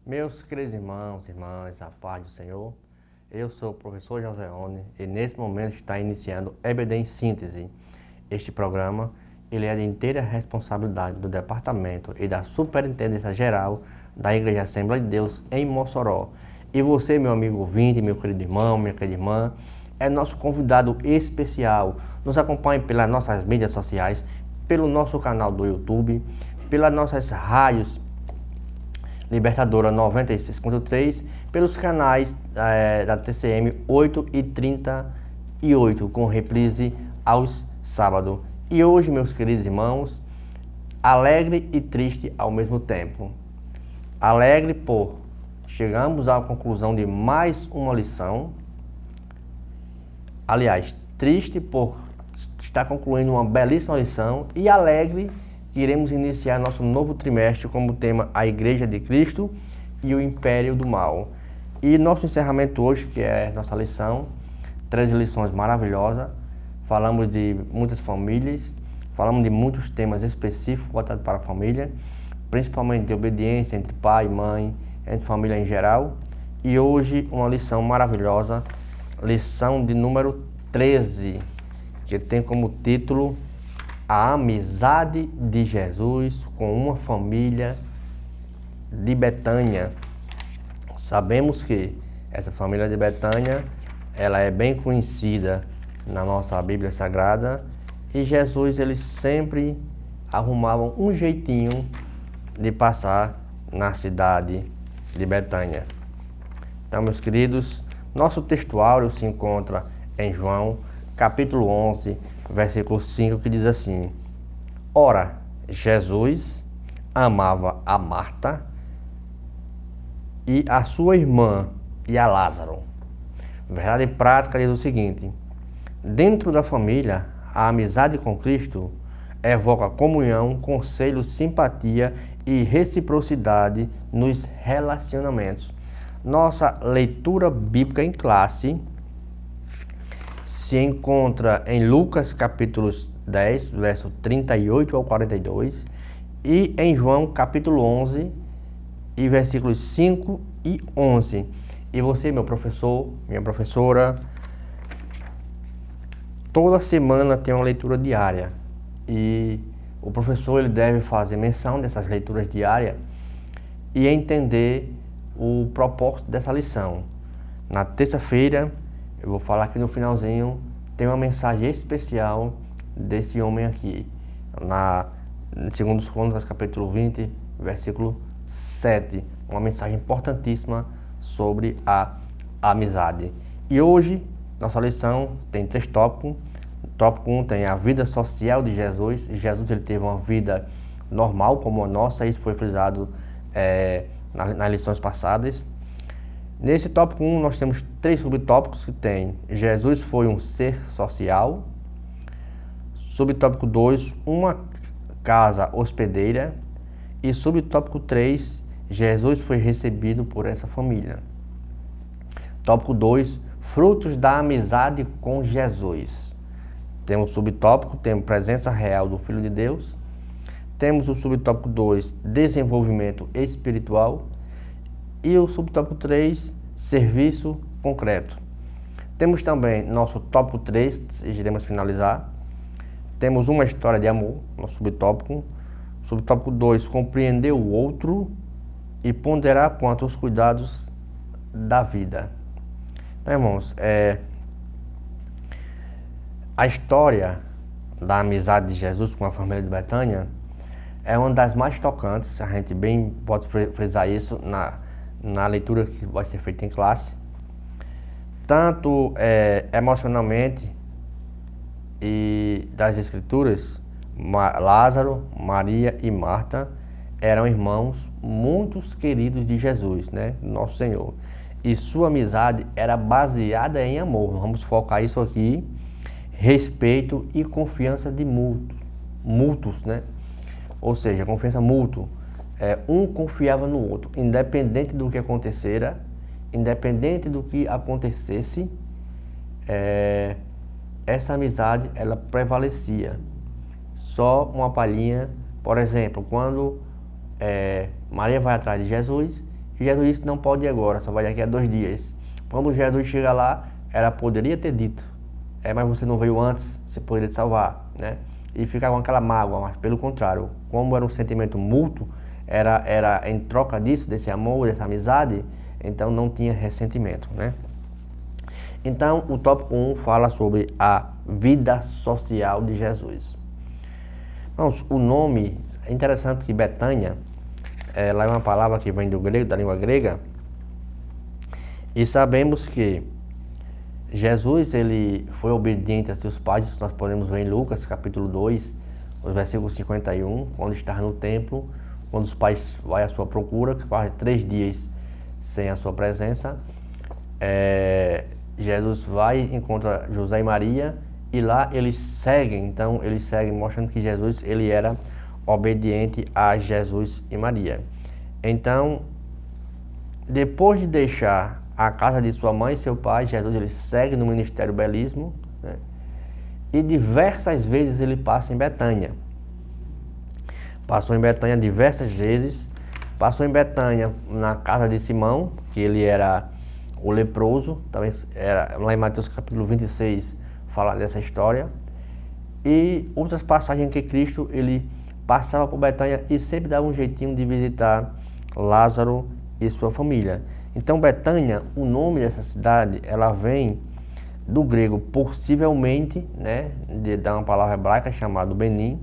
Meus queridos irmãos e irmãs, a paz do Senhor, eu sou o professor Joseone e nesse momento está iniciando EBD em Síntese. Este programa ele é de inteira responsabilidade do Departamento e da Superintendência Geral da Igreja Assembleia de Deus em Mossoró. E você, meu amigo ouvinte, meu querido irmão, minha querida irmã, é nosso convidado especial. Nos acompanhe pelas nossas mídias sociais, pelo nosso canal do YouTube, pelas nossas rádios Libertadora 96.3, pelos canais da TCM 8 e 38, com reprise aos sábados. E hoje, meus queridos irmãos, alegre e triste ao mesmo tempo. Alegre por chegamos à conclusão de mais uma lição. Aliás, triste por estar concluindo uma belíssima lição e alegre que iremos iniciar nosso novo trimestre como tema a Igreja de Cristo e o Império do Mal. E nosso encerramento hoje, que é nossa lição, 13 lições maravilhosas, falamos de muitas famílias, falamos de muitos temas específicos voltados para a família, principalmente de obediência entre pai e mãe, entre família em geral. E hoje uma lição maravilhosa, lição de número 13, que tem como título a amizade de Jesus com uma família de Betânia. Sabemos que essa família de Betânia, ela é bem conhecida na nossa Bíblia Sagrada e Jesus, ele sempre arrumava um jeitinho de passar na cidade de Betânia. Então, meus queridos, nosso textuário se encontra em João, capítulo 11, versículo 5, que diz assim: Ora, Jesus amava a Marta e a sua irmã e a Lázaro. Verdade prática diz o seguinte: dentro da família, a amizade com Cristo evoca comunhão, conselho, simpatia e reciprocidade nos relacionamentos. Nossa leitura bíblica em classe se encontra em Lucas capítulos 10, verso 38 ao 42 e em João capítulo 11 e versículos 5 e 11. E você, meu professor, minha professora, toda semana tem uma leitura diária e o professor ele deve fazer menção dessas leituras diárias e entender o propósito dessa lição. Na terça-feira, eu vou falar aqui no finalzinho, tem uma mensagem especial desse homem aqui, em 2 Crônicas, capítulo 20, versículo 7, uma mensagem importantíssima sobre a amizade. E hoje, nossa lição tem 3 tópicos. Tópico 1 tem a vida social de Jesus. Jesus ele teve uma vida normal como a nossa, isso foi frisado nas lições passadas. Nesse tópico 1 nós temos 3 subtópicos que tem: Jesus foi um ser social. Subtópico 2, uma casa hospedeira. E subtópico 3, Jesus foi recebido por essa família. Tópico 2, frutos da amizade com Jesus. Temos o subtópico, temos presença real do Filho de Deus. Temos o subtópico 2, desenvolvimento espiritual. E o subtópico 3, serviço concreto. Temos também nosso tópico 3, e iremos finalizar. Temos uma história de amor, nosso subtópico. Subtópico 2, compreender o outro e ponderar quanto aos cuidados da vida. Então, irmãos, a história da amizade de Jesus com a família de Betânia é uma das mais tocantes, a gente bem pode frisar isso na leitura que vai ser feita em classe, tanto emocionalmente e das escrituras. Lázaro, Maria e Marta eram irmãos muito queridos de Jesus, né, nosso Senhor, e sua amizade era baseada em amor. Vamos focar isso aqui: respeito e confiança de mútuos, né, ou seja, confiança mútua. Um confiava no outro, independente do que acontecesse, essa amizade ela prevalecia. Só uma palhinha, por exemplo, quando Maria vai atrás de Jesus Jesus disse, não pode ir agora, só vai daqui a 2 dias. Quando Jesus chega lá, ela poderia ter dito, mas você não veio antes, você poderia te salvar, né? E ficar com aquela mágoa, mas pelo contrário, como era um sentimento mútuo, era em troca disso, desse amor, dessa amizade, então não tinha ressentimento, né? Então, o tópico 1 fala sobre a vida social de Jesus. Vamos, o nome, é interessante que Betânia, ela é uma palavra que vem do grego, da língua grega, e sabemos que Jesus, ele foi obediente a seus pais, isso nós podemos ver em Lucas, capítulo 2, os versículos 51, quando está no templo, quando os pais vão à sua procura, quase 3 dias sem a sua presença, Jesus vai, encontra José e Maria, e lá eles seguem, mostrando que Jesus, ele era obediente a Jesus e Maria. Então, depois de deixar a casa de sua mãe e seu pai, Jesus, ele segue no ministério belíssimo, né? E diversas vezes ele passa em Betânia. Passou em Betânia diversas vezes, passou em Betânia na casa de Simão, que ele era o leproso, também era, lá em Mateus capítulo 26 fala dessa história, e outras passagens que Cristo, ele passava por Betânia e sempre dava um jeitinho de visitar Lázaro e sua família. Então Betânia, o nome dessa cidade, ela vem do grego possivelmente, né, de uma palavra hebraica chamada Benim,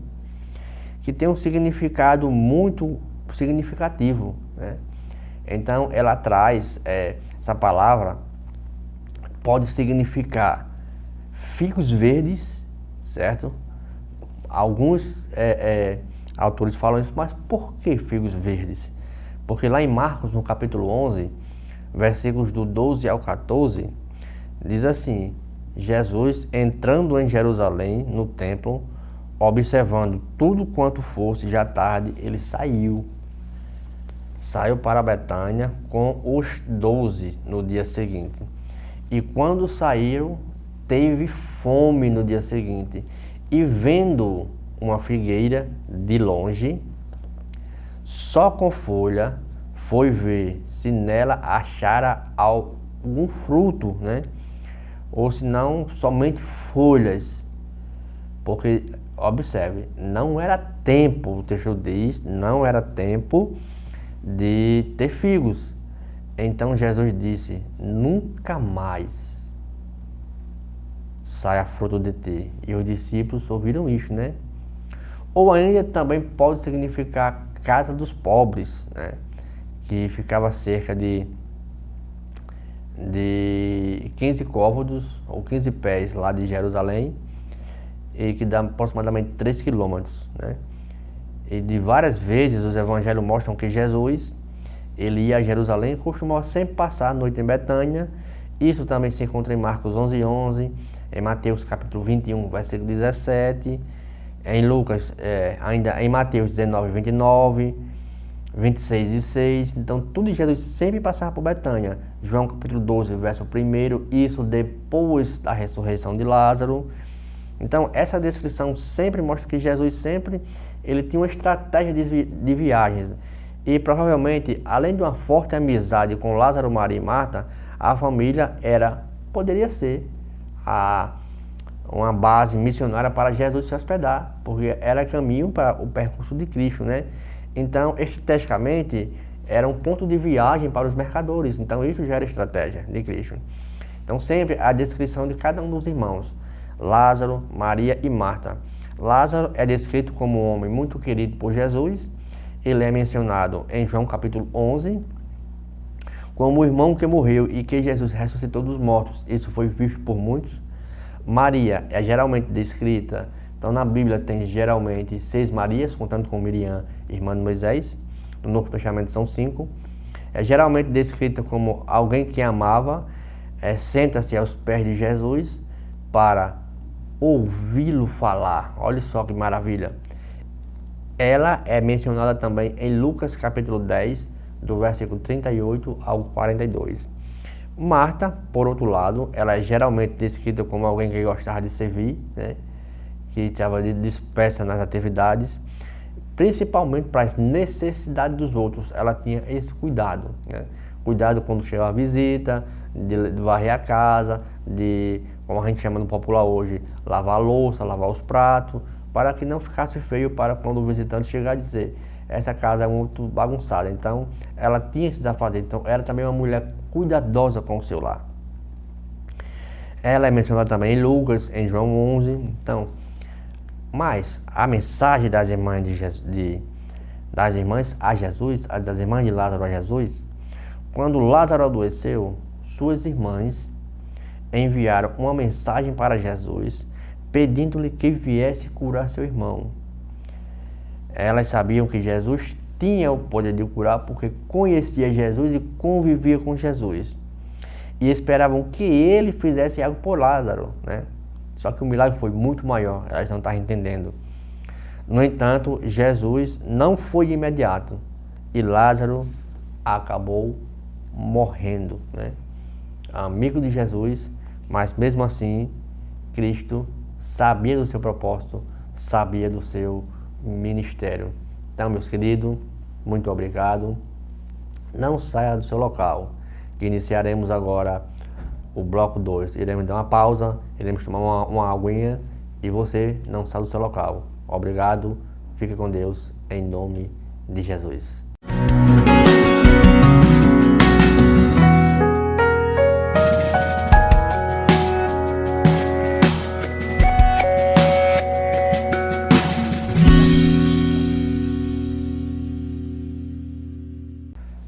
que tem um significado muito significativo, né? Então ela traz, essa palavra pode significar figos verdes, certo? Alguns autores falam isso, mas por que figos verdes? Porque lá em Marcos, no capítulo 11, versículos do 12 ao 14, diz assim: Jesus, entrando em Jerusalém, no templo, observando tudo quanto fosse já tarde, ele saiu para Betânia com os 12 no dia seguinte. E quando saíram, teve fome no dia seguinte. E vendo uma figueira de longe, só com folha, foi ver se nela achara algum fruto, né? Ou se não, somente folhas. Porque, observe, não era tempo, o texto diz, não era tempo de ter figos. Então Jesus disse, nunca mais saia fruto de ti. E os discípulos ouviram isso, né? Ou ainda também pode significar casa dos pobres, né? Que ficava cerca de 15 côvados ou 15 pés lá de Jerusalém, e que dá aproximadamente 3 quilômetros, né? E de várias vezes os evangelhos mostram que Jesus, ele ia a Jerusalém e costumava sempre passar a noite em Betânia. Isso também se encontra em Marcos 11:11, em Mateus capítulo 21, versículo 17, em Lucas, ainda em Mateus 19:29, 26:6. Então tudo Jesus sempre passava por Betânia. João capítulo 12, verso 1, isso depois da ressurreição de Lázaro. Então essa descrição sempre mostra que Jesus sempre ele tinha uma estratégia de viagens. E provavelmente, além de uma forte amizade com Lázaro, Maria e Marta, a família poderia ser uma base missionária para Jesus se hospedar, porque era caminho para o percurso de Cristo, né? Então, estrategicamente, era um ponto de viagem para os mercadores. Então, isso já era estratégia de Cristo. Então, sempre a descrição de cada um dos irmãos, Lázaro, Maria e Marta. Lázaro é descrito como um homem muito querido por Jesus. Ele é mencionado em João capítulo 11 como o irmão que morreu e que Jesus ressuscitou dos mortos. Isso foi visto por muitos. Maria é geralmente descrita, então na Bíblia tem geralmente 6 Marias, contando com Miriam, irmã de Moisés. No Novo Testamento são 5. É geralmente descrita como alguém que amava, senta-se aos pés de Jesus para ouvi-lo falar. Olha só que maravilha. Ela é mencionada também em Lucas capítulo 10, do versículo 38 ao 42. Marta, por outro lado, ela é geralmente descrita como alguém que gostava de servir, né? Que estava dispersa nas atividades. principalmente para as necessidades dos outros. Ela tinha esse cuidado, né? Cuidado quando chegava a visita, de varrer a casa, de, como a gente chama no popular hoje, lavar a louça, lavar os pratos, para que não ficasse feio para quando o visitante chegar e dizer: essa casa é muito bagunçada. Então, ela tinha esses afazeres. Então, era também uma mulher cuidadosa com o seu lar. Ela é mencionada também em Lucas, em João 11. Então, mas a mensagem das irmãs das irmãs a Jesus, das irmãs de Lázaro a Jesus, quando Lázaro adoeceu, suas irmãs enviaram uma mensagem para Jesus, pedindo-lhe que viesse curar seu irmão. Elas sabiam que Jesus tinha o poder de curar porque conhecia Jesus e convivia com Jesus. E esperavam que ele fizesse algo por Lázaro, né? Só que o milagre foi muito maior, elas não estavam entendendo. No entanto, Jesus não foi de imediato e Lázaro acabou morrendo, né? Amigo de Jesus, mas mesmo assim, Cristo sabia do seu propósito, sabia do seu ministério. Então, meus queridos, muito obrigado. Não saia do seu local, que iniciaremos agora o bloco 2. Iremos dar uma pausa, iremos tomar uma aguinha e você não sai do seu local. Obrigado, fique com Deus, em nome de Jesus.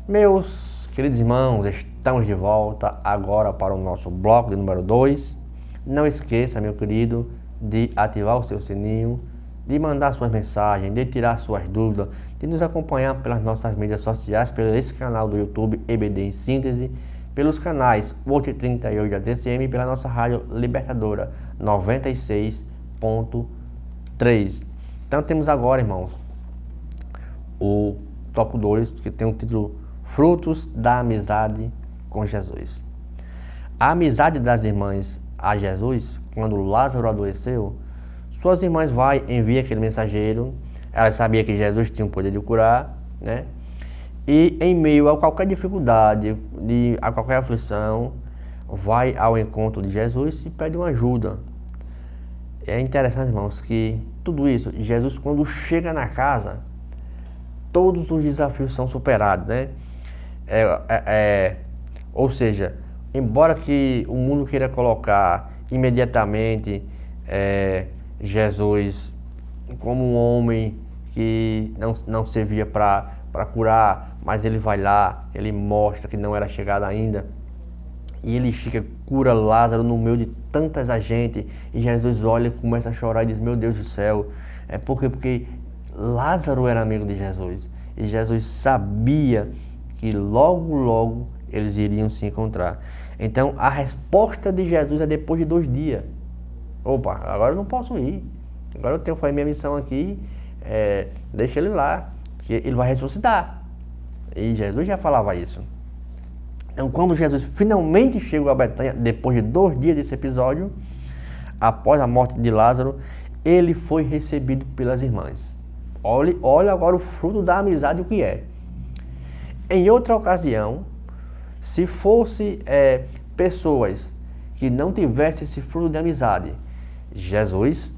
Meus queridos irmãos, estamos de volta agora para o nosso bloco de número 2. Não esqueça, meu querido, de ativar o seu sininho, de mandar suas mensagens, de tirar suas dúvidas, de nos acompanhar pelas nossas mídias sociais, pelo esse canal do YouTube EBD em Síntese, pelos canais 838 da TCM e pela nossa rádio Libertadora 96.3. Então temos agora, irmãos, o tópico 2, que tem o título Frutos da Amizade com Jesus. A amizade das irmãs a Jesus, quando Lázaro adoeceu, suas irmãs enviam aquele mensageiro. Elas sabiam que Jesus tinha o poder de curar, né? E em meio a qualquer dificuldade, a qualquer aflição, vai ao encontro de Jesus e pede uma ajuda. É interessante, irmãos, que tudo isso, Jesus, quando chega na casa, todos os desafios são superados, né? Ou seja, embora que o mundo queira colocar imediatamente Jesus como um homem que não servia para curar, mas ele vai lá, ele mostra que não era chegado ainda, e ele chega, cura Lázaro no meio de tanta gente, e Jesus olha e começa a chorar e diz: meu Deus do céu, porque Lázaro era amigo de Jesus, e Jesus sabia que logo eles iriam se encontrar. Então a resposta de Jesus é depois de 2 dias. Opa, agora eu não posso ir, agora eu tenho que fazer minha missão aqui, deixa ele lá, que ele vai ressuscitar. E Jesus já falava isso. Então quando Jesus finalmente chegou a Betânia, depois de 2 dias desse episódio, após a morte de Lázaro, ele foi recebido pelas irmãs. Olha agora o fruto da amizade, o que é. Em outra ocasião, se fosse pessoas que não tivessem esse fruto de amizade, Jesus,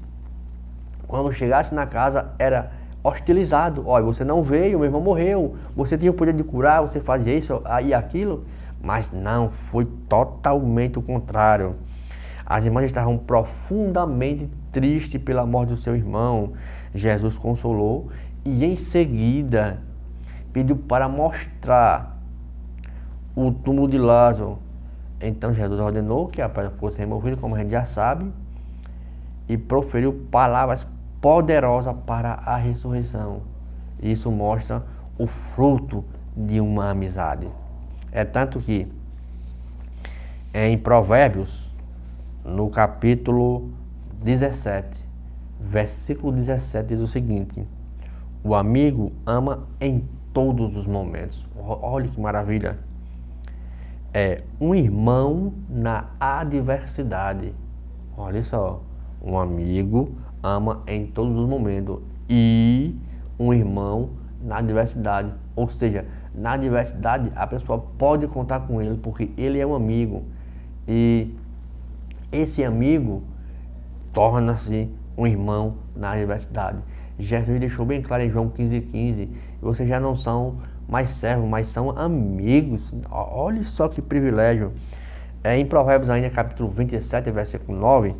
quando chegasse na casa, era hostilizado. Olha, você não veio, meu irmão morreu, você tinha o poder de curar, você fazia isso e aquilo. Mas não, foi totalmente o contrário. As irmãs estavam profundamente tristes pela morte do seu irmão. Jesus consolou e em seguida pediu para mostrar o túmulo de Lázaro. Então Jesus ordenou que a pedra fosse removida, como a gente já sabe, e proferiu palavras poderosas para a ressurreição. Isso mostra o fruto de uma amizade. É tanto que em Provérbios, no capítulo 17, versículo 17, diz o seguinte: o amigo ama em todos os momentos. Olha que maravilha. Um irmão na adversidade. Olha só, um amigo ama em todos os momentos e um irmão na adversidade. Ou seja, na adversidade a pessoa pode contar com ele, porque ele é um amigo. E esse amigo torna-se um irmão na adversidade. Jesus deixou bem claro em João 15,15, vocês já não são mais servos, mas são amigos. Olha só que privilégio. Em Provérbios ainda, capítulo 27, versículo 9,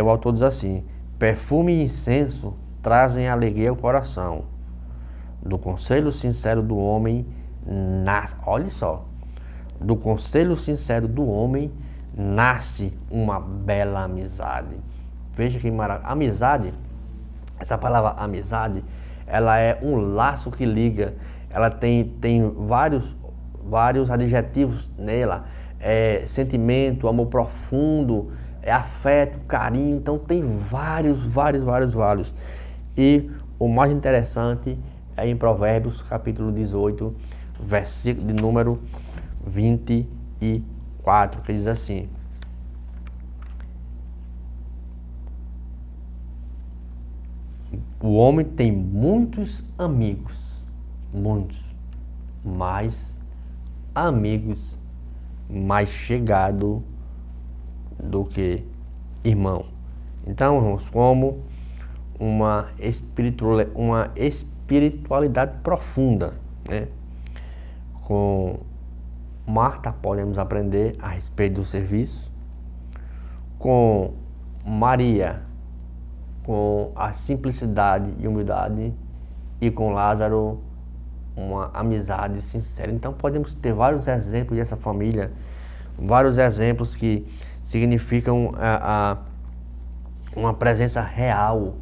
o autor diz assim: perfume e incenso trazem alegria ao coração. Do conselho sincero do homem nasce, olha só, do conselho sincero do homem nasce uma bela amizade. Veja que maravilha. Amizade, essa palavra amizade, ela é um laço que liga, ela tem vários adjetivos nela, sentimento, amor profundo, afeto, carinho, então tem vários. E o mais interessante é em Provérbios, capítulo 18, versículo de número 24, que diz assim: o homem tem muitos amigos, mais amigos mais chegado do que irmão. Então, irmãos, como uma espiritualidade profunda, né? Com Marta podemos aprender a respeito do serviço, com Maria, com a simplicidade e humildade, e com Lázaro, uma amizade sincera. Então podemos ter vários exemplos dessa família, vários exemplos que significam uma presença real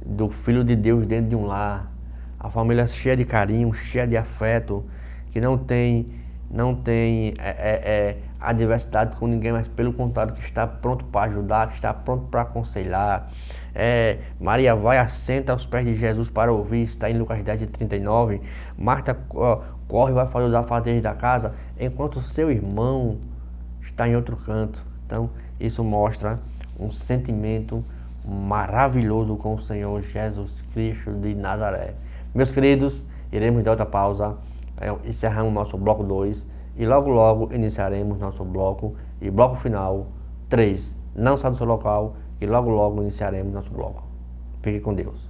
do Filho de Deus dentro de um lar, a família cheia de carinho, cheia de afeto, que não tem adversidade com ninguém, mas pelo contrário, que está pronto para ajudar, que está pronto para aconselhar. Maria vai, assenta aos pés de Jesus para ouvir, está em Lucas 10:39. Marta corre e vai fazer os afazeres da casa, enquanto seu irmão está em outro canto. Então, isso mostra um sentimento maravilhoso com o Senhor Jesus Cristo de Nazaré. Meus queridos, iremos dar outra pausa, encerramos nosso bloco 2 e logo iniciaremos nosso bloco final 3. Não saia do seu local e logo iniciaremos nosso bloco. Fique com Deus.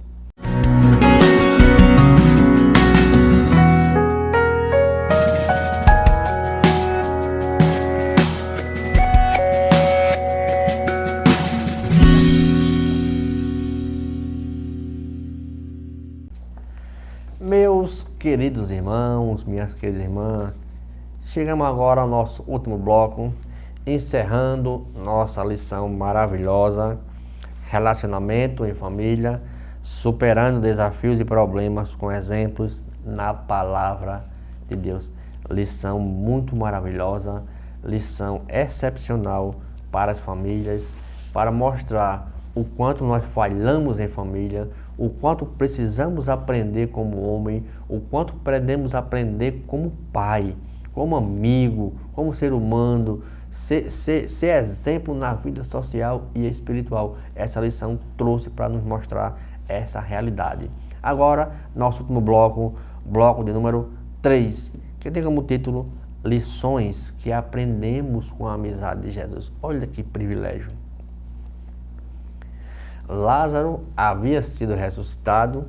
Meus queridos irmãos, minhas queridas irmãs, chegamos agora ao nosso último bloco, encerrando nossa lição maravilhosa, relacionamento em família, superando desafios e problemas com exemplos na palavra de Deus. Lição muito maravilhosa, lição excepcional para as famílias, para mostrar o quanto nós falhamos em família, o quanto precisamos aprender como homem, o quanto podemos aprender como pai, como amigo, como ser humano, ser exemplo na vida social e espiritual. Essa lição trouxe para nos mostrar essa realidade. Agora, nosso último bloco de número 3, que tem como título Lições que aprendemos com a amizade de Jesus. Olha que privilégio. Lázaro havia sido ressuscitado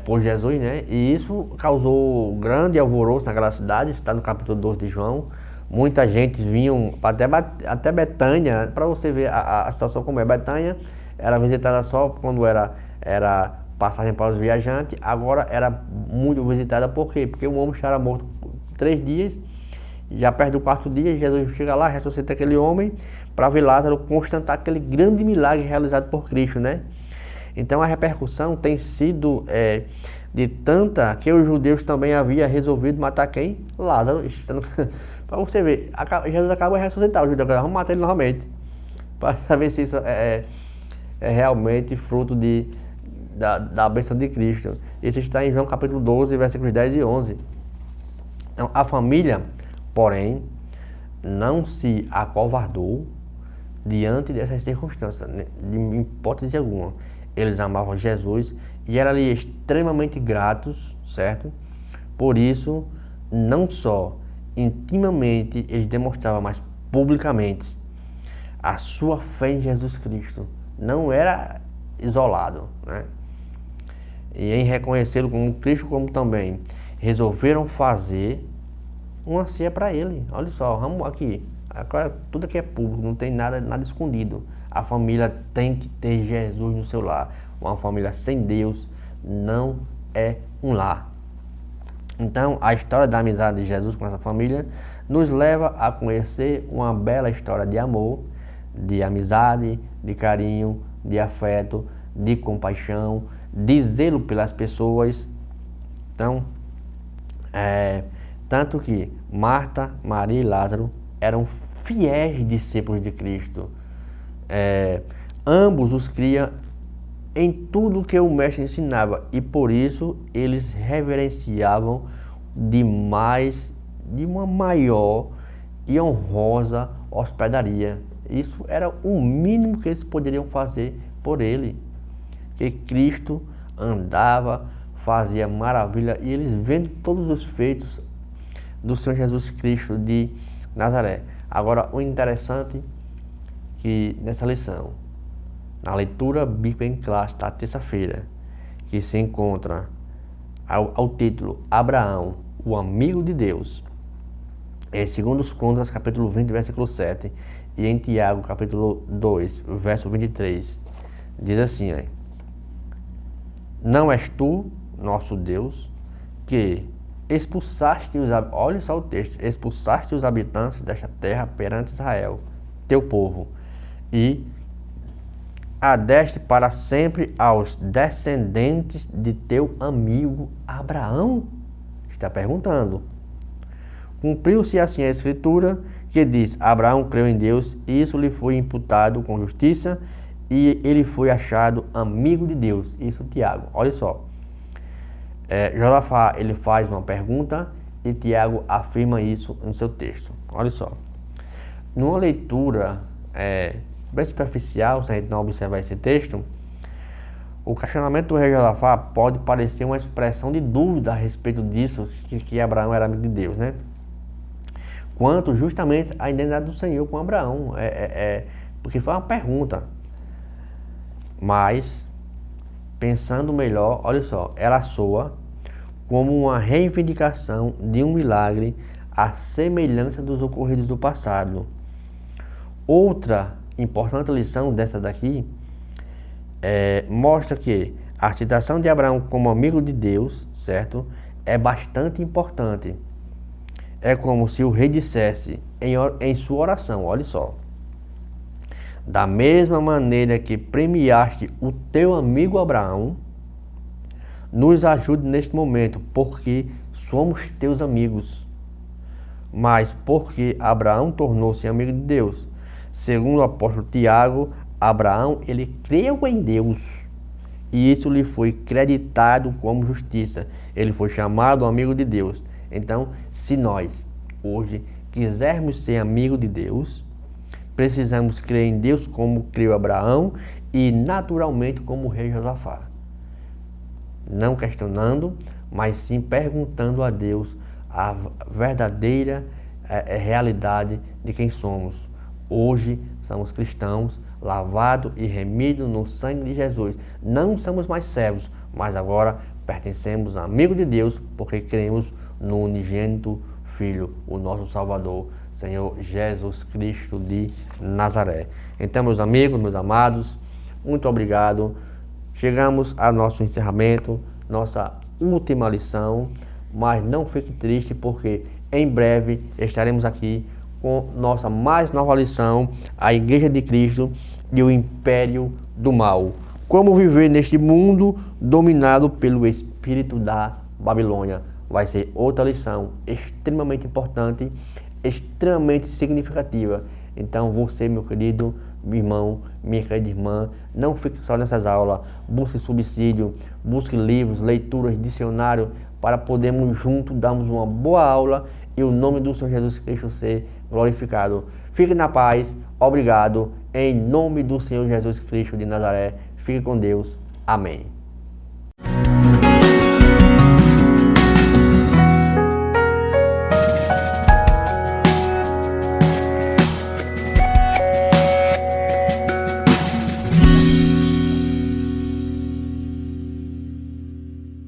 por Jesus, né? E isso causou grande alvoroço naquela cidade, está no capítulo 12 de João. Muita gente vinham até Betânia, para você ver a situação como é. Betânia era visitada só quando era passagem para os viajantes, agora era muito visitada. Por quê? Porque o homem estava morto 3 dias, já perto do 4º dia, Jesus chega lá, ressuscita aquele homem, para ver Lázaro constatar aquele grande milagre realizado por Cristo, né? Então a repercussão tem sido de tanta que os judeus também haviam resolvido matar quem? Lázaro. Para você ver, Jesus acaba de ressuscitar, os judeus vão matar ele novamente, para saber se isso é realmente fruto da bênção de Cristo. Isso está em João capítulo 12, versículos 10 e 11. Então, a família, porém, não se acovardou diante dessas circunstâncias, em hipótese alguma. Eles amavam Jesus e eram ali extremamente gratos, certo? Por isso, não só intimamente eles demonstravam, mas publicamente a sua fé em Jesus Cristo. Não era isolado, né? E em reconhecê-lo como Cristo, como também resolveram fazer uma ceia para ele. Olha só, vamos aqui. Agora tudo aqui é público, não tem nada escondido. A família tem que ter Jesus no seu lar. Uma família sem Deus não é um lar. Então, a história da amizade de Jesus com essa família nos leva a conhecer uma bela história de amor, de amizade, de carinho, de afeto, de compaixão, de zelo pelas pessoas. Então, tanto que Marta, Maria e Lázaro eram fiéis discípulos de Cristo. Ambos os cria em tudo que o mestre ensinava e por isso eles reverenciavam demais de uma maior e honrosa hospedaria. Isso era o mínimo que eles poderiam fazer por ele, que Cristo andava, fazia maravilha e eles vendo todos os feitos do Senhor Jesus Cristo de Nazaré. Agora, o interessante que nessa lição, na leitura bíblica em classe da terça-feira, que se encontra ao título Abraão, o amigo de Deus, em 2 Crônicas, capítulo 20, versículo 7, e em Tiago, capítulo 2, verso 23, diz assim, não és tu, nosso Deus, que expulsaste os habitantes, olha só o texto, expulsaste os habitantes desta terra perante Israel, teu povo, e a deste para sempre aos descendentes de teu amigo Abraão? Está perguntando. Cumpriu-se assim a escritura que diz, Abraão creu em Deus, e isso lhe foi imputado com justiça, e ele foi achado amigo de Deus. Isso, Tiago. Olha só. Josafá, ele faz uma pergunta e Tiago afirma isso no seu texto. Olha só. Numa leitura bem superficial, se a gente não observar esse texto, o questionamento do rei Josafá pode parecer uma expressão de dúvida a respeito disso, que Abraão era amigo de Deus, né? Quanto justamente a identidade do Senhor com Abraão, porque foi uma pergunta. Mas, pensando melhor, olha só, ela soa como uma reivindicação de um milagre à semelhança dos ocorridos do passado. Outra importante lição dessa daqui mostra que a citação de Abraão como amigo de Deus, certo, é bastante importante. É como se o rei dissesse em sua oração, olha só, da mesma maneira que premiaste o teu amigo Abraão, nos ajude neste momento, porque somos teus amigos. Mas porque Abraão tornou-se amigo de Deus, segundo o apóstolo Tiago, Abraão, ele creu em Deus, e isso lhe foi creditado como justiça. Ele foi chamado amigo de Deus. Então, se nós, hoje, quisermos ser amigo de Deus, precisamos crer em Deus como creu Abraão e, naturalmente, como o rei Josafá. Não questionando, mas sim perguntando a Deus a verdadeira realidade de quem somos. Hoje, somos cristãos, lavados e remidos no sangue de Jesus. Não somos mais servos, mas agora pertencemos a amigo de Deus, porque cremos no unigênito Filho, o nosso Salvador, Senhor Jesus Cristo de Nazaré. Então, meus amigos, meus amados, muito obrigado. Chegamos ao nosso encerramento, nossa última lição, mas não fique triste, porque em breve estaremos aqui com nossa mais nova lição, a Igreja de Cristo e o Império do Mal. Como viver neste mundo dominado pelo espírito da Babilônia. Vai ser outra lição extremamente importante, extremamente significativa. Então você, meu querido meu irmão, minha querida irmã, não fique só nessas aulas, busque subsídio, busque livros, leituras, dicionário, para podermos juntos darmos uma boa aula e o nome do Senhor Jesus Cristo ser glorificado. Fique na paz, obrigado, em nome do Senhor Jesus Cristo de Nazaré. Fique com Deus. Amém.